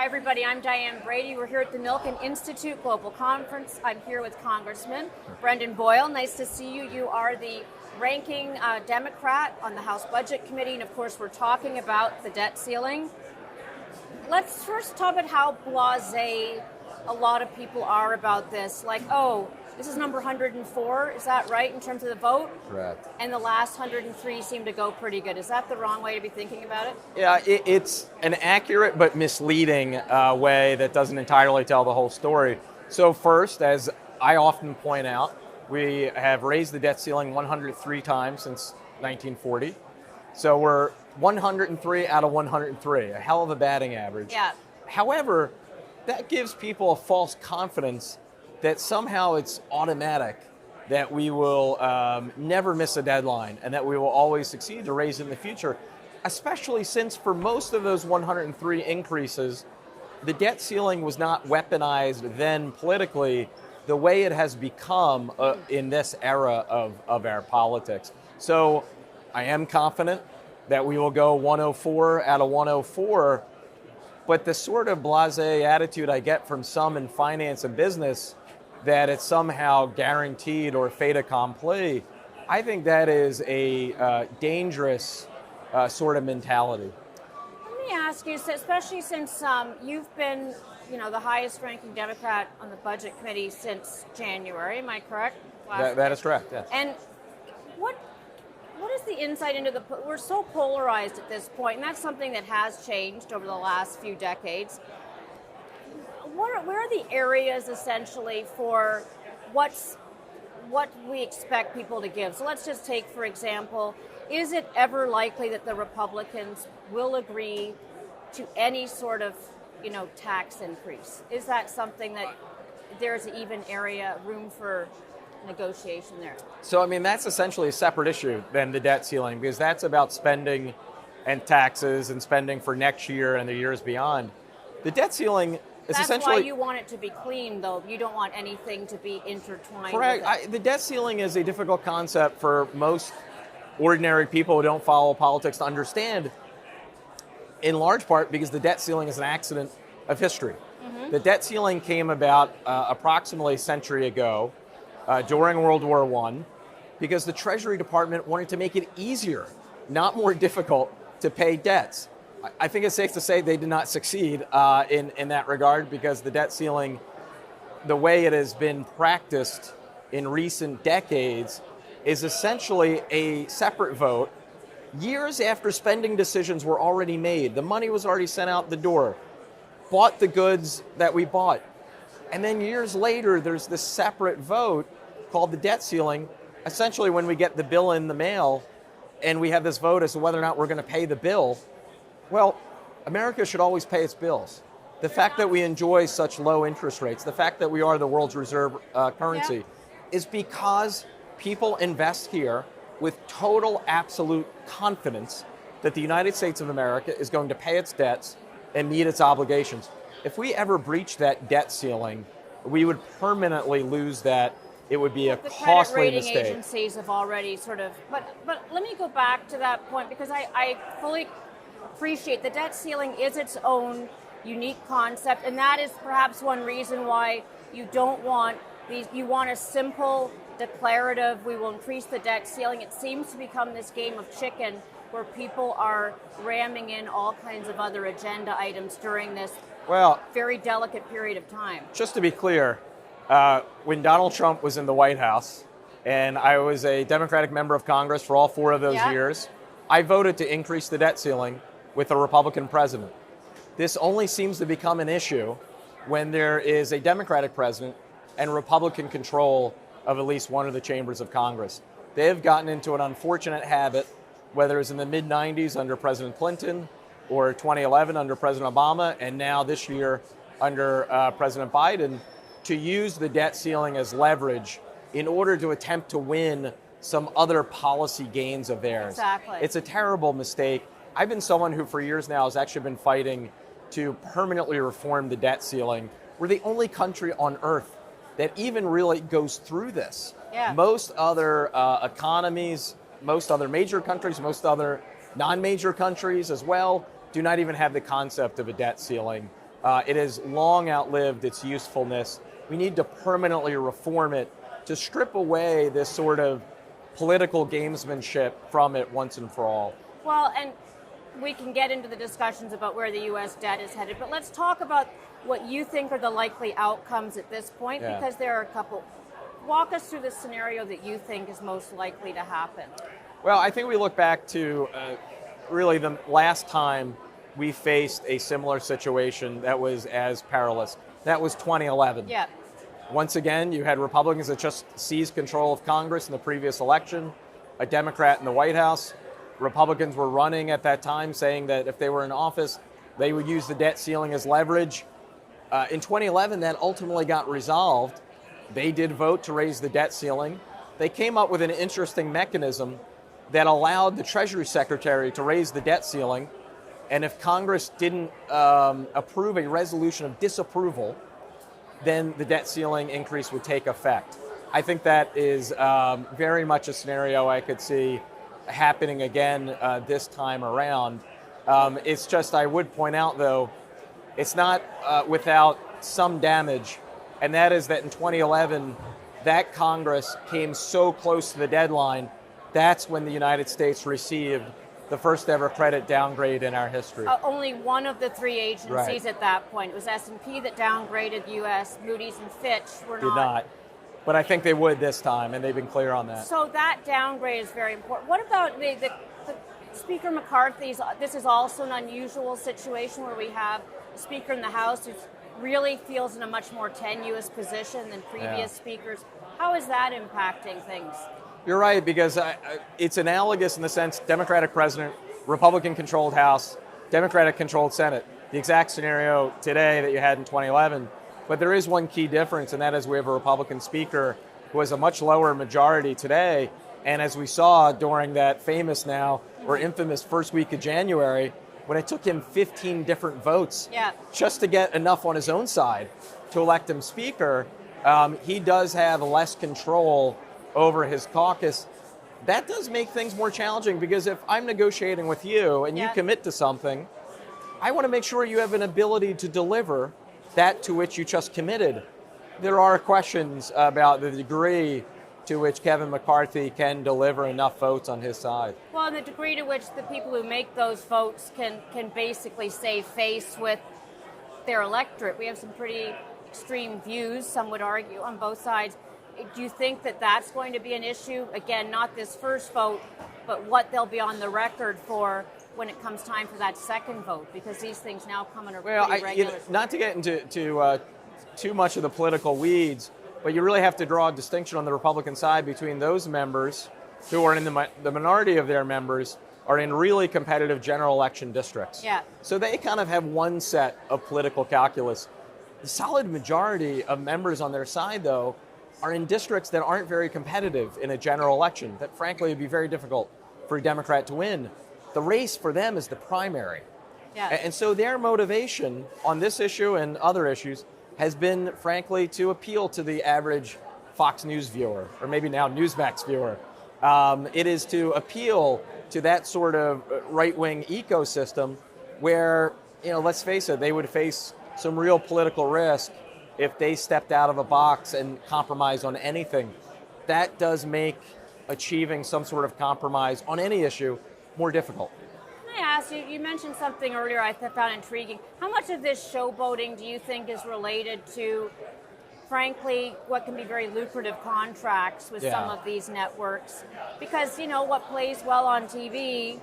Hi, everybody. I'm Diane Brady. We're here at the Milken Institute Global Conference. I'm here with Congressman Brendan Boyle. Nice to see you. You are the ranking Democrat on the House Budget Committee, and of course, we're talking about the debt ceiling. Let's first talk about how blasé a lot of people are about this. Like, oh, this is number 104. Is that right in terms of the vote? Correct. And the last 103 seem to go pretty good. Is that the wrong way to be thinking about it? Yeah, it's an accurate but misleading way that doesn't entirely tell the whole story. So first, as I often point out, we have raised the debt ceiling 103 times since 1940. So we're 103 out of 103, a hell of a batting average. Yeah. However, that gives people a false confidence that somehow it's automatic, that we will never miss a deadline and that we will always succeed to raise it in the future, especially since for most of those 103 increases, the debt ceiling was not weaponized then politically the way it has become in this era of our politics. So I am confident that we will go 104 out of 104, but the sort of blasé attitude I get from some in finance and business that it's somehow guaranteed or fait accompli, I think that is a dangerous sort of mentality. Let me ask you, especially since you've been, the highest-ranking Democrat on the Budget Committee since January. Am I correct? That is correct. Yes. And what is the insight into we're so polarized at this point, and that's something that has changed over the last few decades. Where are the areas essentially for what we expect people to give? So let's just take, for example, is it ever likely that the Republicans will agree to any sort of, tax increase? Is that something that there's even room for negotiation there? So, that's essentially a separate issue than the debt ceiling, because that's about spending and taxes and spending for next year and the years beyond. The debt ceiling is That's essentially... why you want it to be clean, though. You don't want anything to be intertwined Correct. with it. The debt ceiling is a difficult concept for most ordinary people who don't follow politics to understand, in large part because the debt ceiling is an accident of history. Mm-hmm. The debt ceiling came about approximately a century ago during World War I because the Treasury Department wanted to make it easier, not more difficult, to pay debts. I think it's safe to say they did not succeed in that regard, because the debt ceiling, the way it has been practiced in recent decades, is essentially a separate vote years after spending decisions were already made. The money was already sent out the door, bought the goods that we bought. And then years later, there's this separate vote called the debt ceiling, essentially when we get the bill in the mail and we have this vote as to whether or not we're going to pay the bill. Well, America should always pay its bills. The fact that we enjoy such low interest rates, the fact that we are the world's reserve currency, is because people invest here with total, absolute confidence that the United States of America is going to pay its debts and meet its obligations. If we ever breach that debt ceiling, we would permanently lose that. It would be a costly mistake. The credit rating agencies have already but let me go back to that point, because I fully appreciate the debt ceiling is its own unique concept, and that is perhaps one reason why you don't want these. You want a simple declarative, we will increase the debt ceiling. It seems to become this game of chicken where people are ramming in all kinds of other agenda items during this very delicate period of time. Just to be clear, when Donald Trump was in the White House, and I was a Democratic member of Congress for all 4 of those years, I voted to increase the debt ceiling with a Republican president. This only seems to become an issue when there is a Democratic president and Republican control of at least one of the chambers of Congress. They have gotten into an unfortunate habit, whether it's in the mid-90s under President Clinton or 2011 under President Obama, and now this year under President Biden, to use the debt ceiling as leverage in order to attempt to win some other policy gains of theirs. Exactly. It's a terrible mistake. I've been someone who for years now has actually been fighting to permanently reform the debt ceiling. We're the only country on earth that even really goes through this. Yeah. Most other economies, most other major countries, most other non-major countries as well, do not even have the concept of a debt ceiling. It has long outlived its usefulness. We need to permanently reform it to strip away this sort of political gamesmanship from it once and for all. Well, and we can get into the discussions about where the U.S. debt is headed, but let's talk about what you think are the likely outcomes at this point, because there are a couple. Walk us through the scenario that you think is most likely to happen. Well, I think we look back to really the last time we faced a similar situation that was as perilous. That was 2011. Yeah. Once again, you had Republicans that just seized control of Congress in the previous election, a Democrat in the White House. Republicans were running at that time saying that if they were in office, they would use the debt ceiling as leverage. In 2011, that ultimately got resolved. They did vote to raise the debt ceiling. They came up with an interesting mechanism that allowed the Treasury Secretary to raise the debt ceiling, and if Congress didn't approve a resolution of disapproval, then the debt ceiling increase would take effect. I think that is very much a scenario I could see happening again this time around. It's just, I would point out though, it's not without some damage, and that is that in 2011, that Congress came so close to the deadline. That's when the United States received the first ever credit downgrade in our history. Only one of the three agencies at that point. It was S&P that downgraded U.S. Moody's and Fitch were not. Did not. But I think they would this time, and they've been clear on that. So that downgrade is very important. What about the Speaker McCarthy's? This is also an unusual situation where we have a Speaker in the House who really feels in a much more tenuous position than previous speakers. How is that impacting things? You're right, because it's analogous in the sense Democratic president, Republican-controlled House, Democratic-controlled Senate. The exact scenario today that you had in 2011. But there is one key difference, and that is we have a Republican speaker who has a much lower majority today. And as we saw during that famous now, or infamous first week of January, when it took him 15 different votes just to get enough on his own side to elect him speaker, he does have less control over his caucus. That does make things more challenging, because if I'm negotiating with you and you commit to something, I want to make sure you have an ability to deliver that to which you just committed. There are questions about the degree to which Kevin McCarthy can deliver enough votes on his side. Well, and the degree to which the people who make those votes can basically save face with their electorate. We have some pretty extreme views, some would argue, on both sides. Do you think that that's going to be an issue? Again, not this first vote, but what they'll be on the record for when it comes time for that second vote, because these things now come in a pretty regular. Not to get into too much of the political weeds, but you really have to draw a distinction on the Republican side between those members who are in the minority of their members are in really competitive general election districts. Yeah. So they kind of have one set of political calculus. The solid majority of members on their side, though, are in districts that aren't very competitive in a general election, that frankly would be very difficult for a Democrat to win. The race for them is the primary. Yeah. And so their motivation on this issue and other issues has been, frankly, to appeal to the average Fox News viewer, or maybe now Newsmax viewer. It is to appeal to that sort of right-wing ecosystem where, let's face it, they would face some real political risk if they stepped out of a box and compromised on anything. That does make achieving some sort of compromise on any issue more difficult. Can I ask you, you mentioned something earlier I found intriguing. How much of this showboating do you think is related to, frankly, what can be very lucrative contracts with some of these networks? Because, what plays well on TV,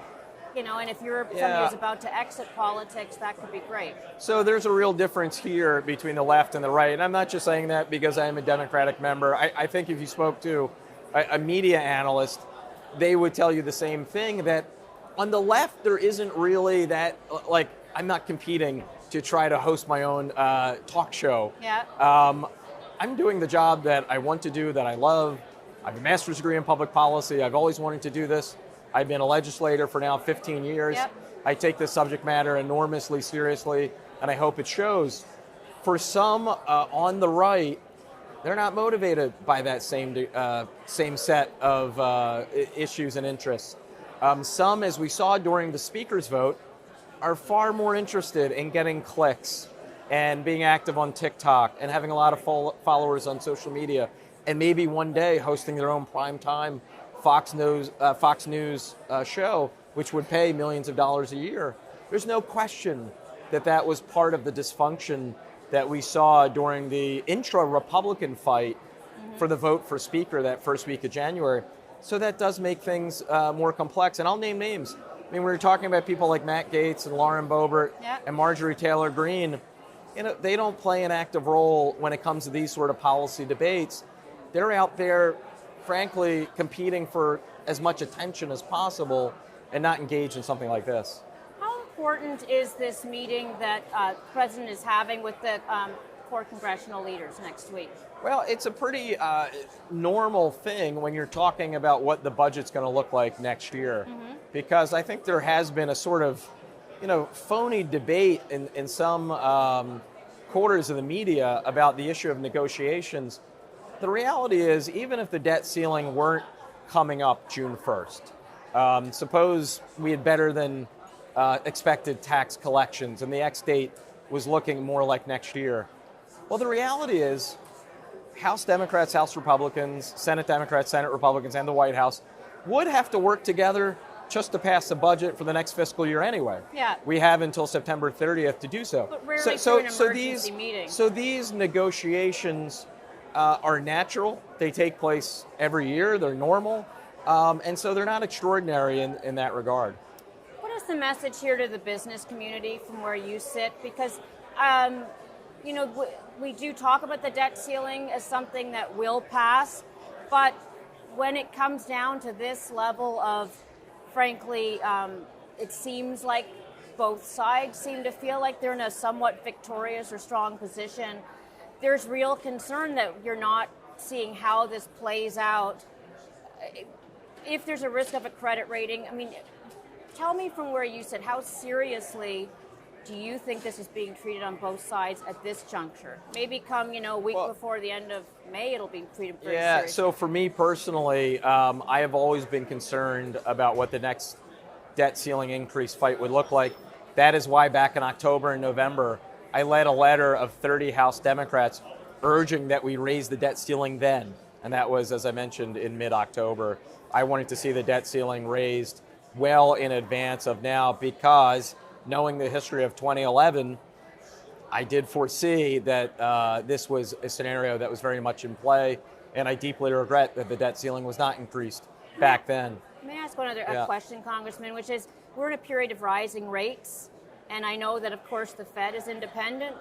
and if you're somebody who's about to exit politics, that could be great. So there's a real difference here between the left and the right. And I'm not just saying that because I am a Democratic member. I think if you spoke to a media analyst, they would tell you the same thing, that on the left, there isn't really that, I'm not competing to try to host my own talk show. Yeah. I'm doing the job that I want to do, that I love. I have a master's degree in public policy. I've always wanted to do this. I've been a legislator for now 15 years. Yep. I take this subject matter enormously seriously, and I hope it shows. For some on the right, they're not motivated by that same set of issues and interests. Some, as we saw during the speaker's vote, are far more interested in getting clicks and being active on TikTok and having a lot of followers on social media, and maybe one day hosting their own primetime Fox News show, which would pay millions of dollars a year. There's no question that that was part of the dysfunction that we saw during the intra-Republican fight for the vote for Speaker that first week of January. So that does make things more complex. And I'll name names. I mean, we were talking about people like Matt Gaetz and Lauren Boebert and Marjorie Taylor Greene. You know, they don't play an active role when it comes to these sort of policy debates. They're out there, frankly, competing for as much attention as possible and not engaged in something like this. How important is this meeting that the President is having with the core congressional leaders next week? Well, it's a pretty normal thing when you're talking about what the budget's going to look like next year, because I think there has been a sort of, phony debate in some quarters of the media about the issue of negotiations. The reality is, even if the debt ceiling weren't coming up June 1st, suppose we had better than expected tax collections and the X date was looking more like next year. Well, the reality is, House Democrats, House Republicans, Senate Democrats, Senate Republicans, and the White House would have to work together just to pass the budget for the next fiscal year anyway. Yeah. We have until September 30th to do so. But rarely through an emergency meeting. So these negotiations are natural. They take place every year. They're normal. And so they're not extraordinary in that regard. What is the message here to the business community from where you sit? Because we do talk about the debt ceiling as something that will pass, but when it comes down to this level of, frankly, it seems like both sides seem to feel like they're in a somewhat victorious or strong position. There's real concern that you're not seeing how this plays out. If there's a risk of a credit rating, I mean, tell me from where you sit, how seriously do you think this is being treated on both sides at this juncture? Maybe come, a week before the end of May, it'll be treated very seriously. So for me personally, I have always been concerned about what the next debt ceiling increase fight would look like. That is why back in October and November, I led a letter of 30 House Democrats urging that we raise the debt ceiling then. And that was, as I mentioned, in mid-October. I wanted to see the debt ceiling raised well in advance of now, because knowing the history of 2011, I did foresee that this was a scenario that was very much in play, and I deeply regret that the debt ceiling was not increased back then. May I ask one other question, Congressman, which is, we're in a period of rising rates, and I know that, of course, the Fed is independent,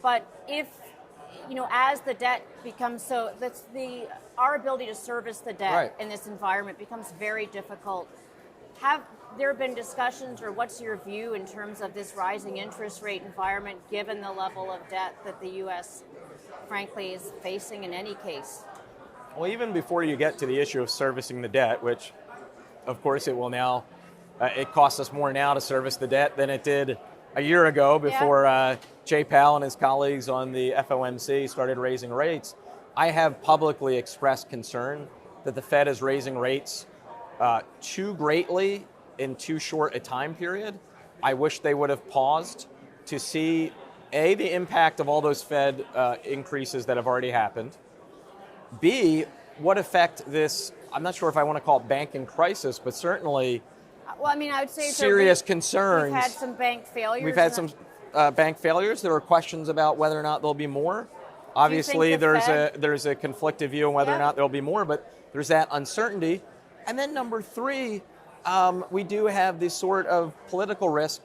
but if, as the debt becomes our ability to service the debt in this environment becomes very difficult. Have there been discussions, or what's your view in terms of this rising interest rate environment, given the level of debt that the U.S., frankly, is facing in any case? Well, even before you get to the issue of servicing the debt, which, of course, it will now, it costs us more now to service the debt than it did a year ago before Jay Powell and his colleagues on the FOMC started raising rates. I have publicly expressed concern that the Fed is raising rates too greatly in too short a time period. I wish they would have paused to see, A, the impact of all those Fed increases that have already happened, B, what effect this, I'm not sure if I want to call it banking crisis, but certainly I would say serious concerns. We've had some bank failures. We've had some bank failures. There are questions about whether or not there'll be more. Obviously, there's a conflicted view on whether or not there'll be more, but there's that uncertainty. And then number three, we do have this sort of political risk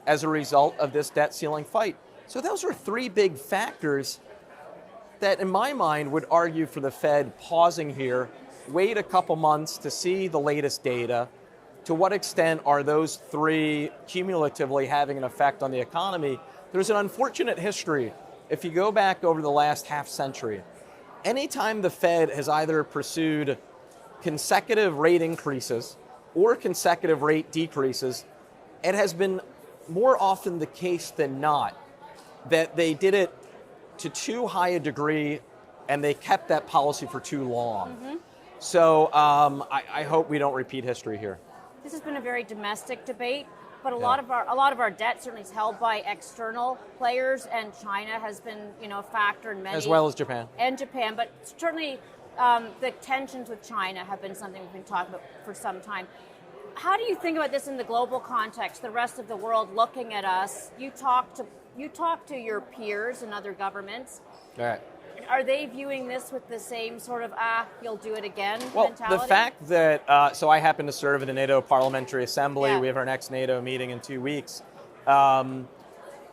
as a result of this debt ceiling fight. So those are three big factors that, in my mind, would argue for the Fed pausing here, wait a couple months to see the latest data. To what extent are those three cumulatively having an effect on the economy? There's an unfortunate history. If you go back over the last half century, anytime the Fed has either pursued consecutive rate increases or consecutive rate decreases, it has been more often the case than not that they did it to too high a degree and they kept that policy for too long. So I hope we don't repeat history here. This has been a very domestic debate, but a lot of our debt certainly is held by external players, and China has been, a factor in many. As well as Japan. And Japan, but certainly the tensions with China have been something we've been talking about for some time. How do you think about this in the global context? The rest of the world looking at us. You talk to your peers and other governments. All right. Are they viewing this with the same sort of, you'll do it again mentality? Well, the fact that, so I happen to serve in the NATO Parliamentary Assembly. Yeah. We have our next NATO meeting in 2 weeks. All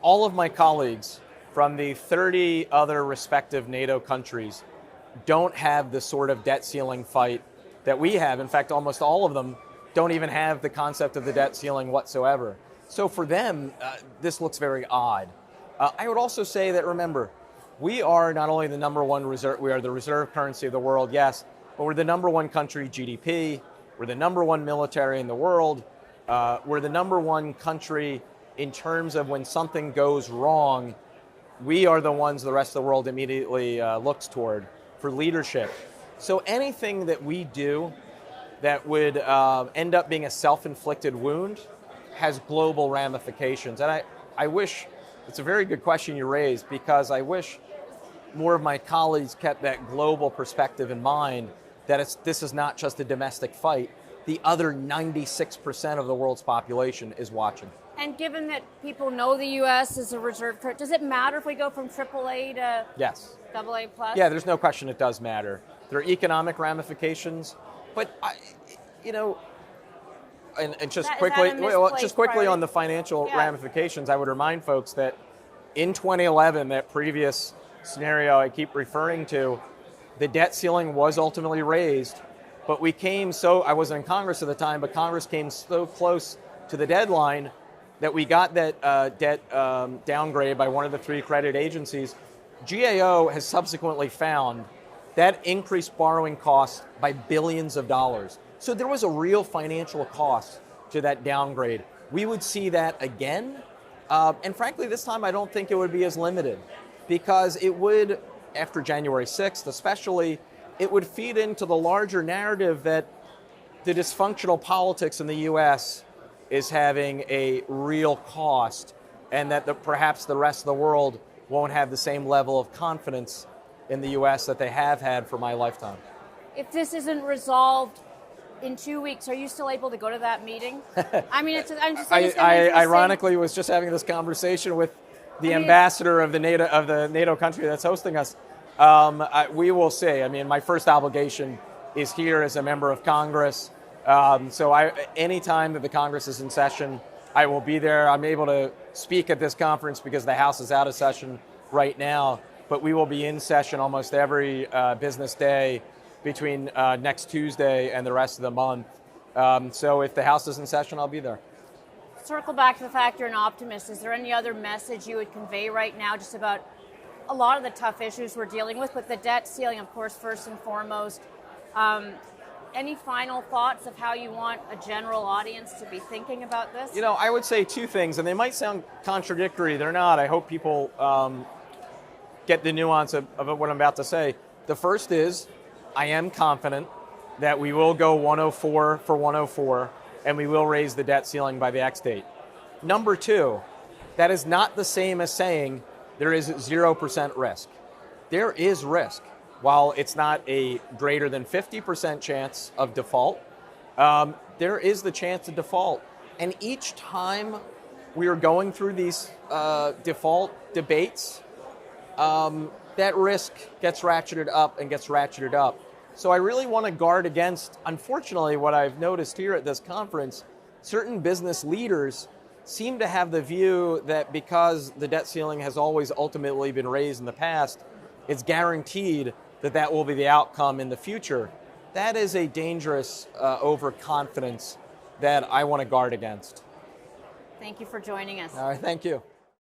of my colleagues from the 30 other respective NATO countries don't have the sort of debt ceiling fight that we have. In fact, almost all of them don't even have the concept of the debt ceiling whatsoever. So for them, this looks very odd. I would also say that, remember, we are not only the number one reserve, we are the reserve currency of the world, yes, but we're the number one country GDP, we're the number one military in the world, we're the number one country in terms of when something goes wrong, we are the ones the rest of the world immediately looks toward for leadership. So anything that we do that would end up being a self-inflicted wound has global ramifications. And I wish, it's a very good question you raised, because I wish more of my colleagues kept that global perspective in mind, that this is not just a domestic fight. The other 96% of the world's population is watching. And given that people know the U.S. is a reserve currency, does it matter if we go from AAA to yes. AA plus? Yeah, there's no question it does matter. There are economic ramifications, but and just quickly on the financial ramifications, I would remind folks that in 2011, that previous scenario I keep referring to, the debt ceiling was ultimately raised, but I wasn't in Congress at the time, but Congress came so close to the deadline that we got that debt downgrade by one of the 3 credit agencies. GAO has subsequently found that increased borrowing costs by billions of dollars. So there was a real financial cost to that downgrade. We would see that again. And frankly, this time I don't think it would be as limited, because it would, after January 6th especially, it would feed into the larger narrative that the dysfunctional politics in the U.S. is having a real cost, and that perhaps the rest of the world won't have the same level of confidence in the U.S. that they have had for my lifetime. If this isn't resolved in 2 weeks, are you still able to go to that meeting? I mean, I ironically was just having this conversation with the ambassador of the NATO country that's hosting us. We will see. I mean, my first obligation is here as a member of Congress. So anytime that the Congress is in session, I will be there. I'm able to speak at this conference because the House is out of session right now, but we will be in session almost every business day between next Tuesday and the rest of the month. So if the House is in session, I'll be there. Circle back to the fact you're an optimist. Is there any other message you would convey right now just about a lot of the tough issues we're dealing with the debt ceiling, of course, first and foremost? Any final thoughts of how you want a general audience to be thinking about this? I would say 2 things, and they might sound contradictory. They're not. I hope people get the nuance of what I'm about to say. The first is, I am confident that we will go 104 for 104, and we will raise the debt ceiling by the X date. Number 2, that is not the same as saying there is 0% risk. There is risk. While it's not a greater than 50% chance of default, there is the chance of default. And each time we are going through these default debates, that risk gets ratcheted up and gets ratcheted up. So I really want to guard against, unfortunately, what I've noticed here at this conference, certain business leaders seem to have the view that because the debt ceiling has always ultimately been raised in the past, it's guaranteed that will be the outcome in the future. That is a dangerous overconfidence that I want to guard against. Thank you for joining us. All right, thank you.